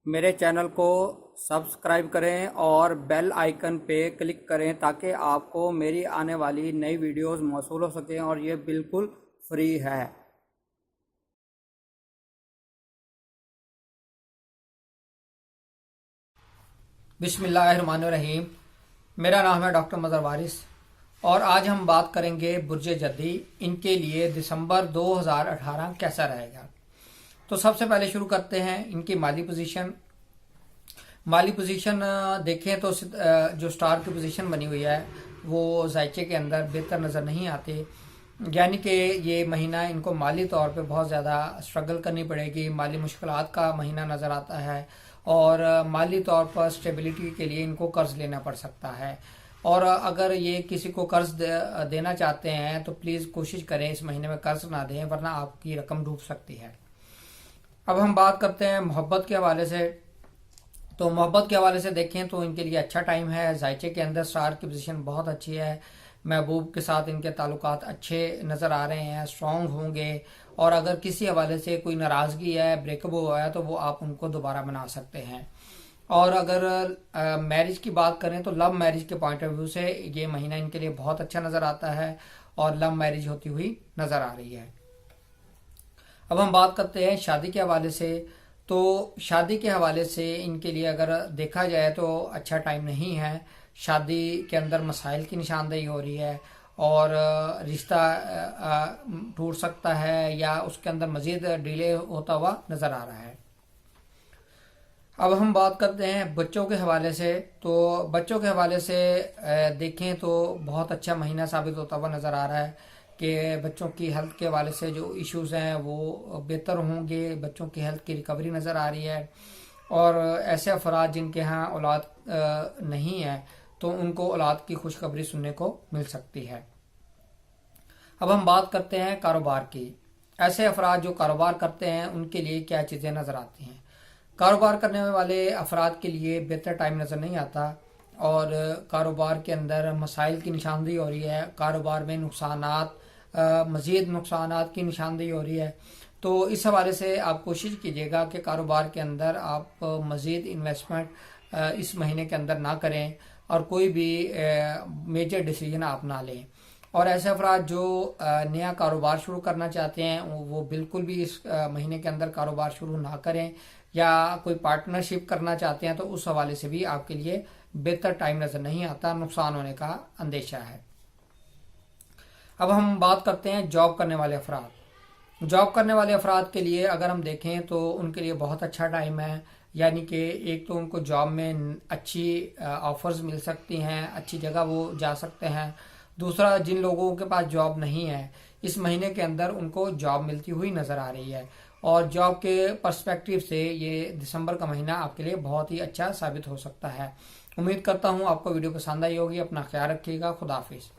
میرے چینل کو سبسکرائب کریں اور بیل آئیکن پہ کلک کریں تاکہ آپ کو میری آنے والی نئی ویڈیوز موصول ہو سکیں اور یہ بالکل فری ہے۔ بسم اللہ الرحمن الرحیم۔ میرا نام ہے ڈاکٹر مظہر وارث اور آج ہم بات کریں گے برج جدی، ان کے لیے دسمبر 2018 کیسا رہے گا۔ تو سب سے پہلے شروع کرتے ہیں ان کی مالی پوزیشن دیکھیں تو جو سٹار کی پوزیشن بنی ہوئی ہے وہ ذائچے کے اندر بہتر نظر نہیں آتے، یعنی کہ یہ مہینہ ان کو مالی طور پہ بہت زیادہ سٹرگل کرنی پڑے گی، مالی مشکلات کا مہینہ نظر آتا ہے اور مالی طور پر سٹیبلٹی کے لیے ان کو قرض لینا پڑ سکتا ہے، اور اگر یہ کسی کو قرض دینا چاہتے ہیں تو پلیز کوشش کریں اس مہینے میں قرض نہ دیں ورنہ آپ کی رقم ڈوب سکتی ہے۔ اب ہم بات کرتے ہیں محبت کے حوالے سے، تو محبت کے حوالے سے دیکھیں تو ان کے لیے اچھا ٹائم ہے، ذائچے کے اندر سٹار کی پوزیشن بہت اچھی ہے، محبوب کے ساتھ ان کے تعلقات اچھے نظر آ رہے ہیں، اسٹرانگ ہوں گے، اور اگر کسی حوالے سے کوئی ناراضگی ہے، بریک اپ ہوا ہے تو وہ آپ ان کو دوبارہ بنا سکتے ہیں۔ اور اگر میرج کی بات کریں تو لو میرج کے پوائنٹ آف ویو سے یہ مہینہ ان کے لیے بہت اچھا نظر آتا ہے اور لو میرج ہوتی ہوئی نظر آ رہی ہے۔ اب ہم بات کرتے ہیں شادی کے حوالے سے، تو شادی کے حوالے سے ان کے لیے اگر دیکھا جائے تو اچھا ٹائم نہیں ہے، شادی کے اندر مسائل کی نشاندہی ہو رہی ہے اور رشتہ ٹوٹ سکتا ہے یا اس کے اندر مزید ڈیلے ہوتا ہوا نظر آ رہا ہے۔ اب ہم بات کرتے ہیں بچوں کے حوالے سے، تو بچوں کے حوالے سے دیکھیں تو بہت اچھا مہینہ ثابت ہوتا ہوا نظر آ رہا ہے کہ بچوں کی ہیلتھ کے حوالے سے جو ایشوز ہیں وہ بہتر ہوں گے، بچوں کی ہیلتھ کی ریکوری نظر آ رہی ہے، اور ایسے افراد جن کے ہاں اولاد نہیں ہے تو ان کو اولاد کی خوشخبری سننے کو مل سکتی ہے۔ اب ہم بات کرتے ہیں کاروبار کی، ایسے افراد جو کاروبار کرتے ہیں ان کے لیے کیا چیزیں نظر آتی ہیں۔ کاروبار کرنے والے افراد کے لیے بہتر ٹائم نظر نہیں آتا اور کاروبار کے اندر مسائل کی نشاندہی ہو رہی ہے، کاروبار میں مزید نقصانات کی نشاندہی ہو رہی ہے، تو اس حوالے سے آپ کوشش کیجیے گا کہ کاروبار کے اندر آپ مزید انویسٹمنٹ اس مہینے کے اندر نہ کریں اور کوئی بھی میجر ڈیسیجن آپ نہ لیں، اور ایسے افراد جو نیا کاروبار شروع کرنا چاہتے ہیں وہ بالکل بھی اس مہینے کے اندر کاروبار شروع نہ کریں، یا کوئی پارٹنرشپ کرنا چاہتے ہیں تو اس حوالے سے بھی آپ کے لیے بہتر ٹائم نظر نہیں آتا، نقصان ہونے کا اندیشہ ہے۔ اب ہم بات کرتے ہیں جاب کرنے والے افراد۔ جاب کرنے والے افراد کے لیے اگر ہم دیکھیں تو ان کے لیے بہت اچھا ٹائم ہے، یعنی کہ ایک تو ان کو جاب میں اچھی آفرز مل سکتی ہیں، اچھی جگہ وہ جا سکتے ہیں، دوسرا جن لوگوں کے پاس جاب نہیں ہے اس مہینے کے اندر ان کو جاب ملتی ہوئی نظر آ رہی ہے، اور جاب کے پرسپیکٹیو سے یہ دسمبر کا مہینہ آپ کے لیے بہت ہی اچھا ثابت ہو سکتا ہے۔ امید کرتا ہوں آپ کو ویڈیو پسند آئی ہوگی، اپنا خیال رکھیے گا، خدا حافظ۔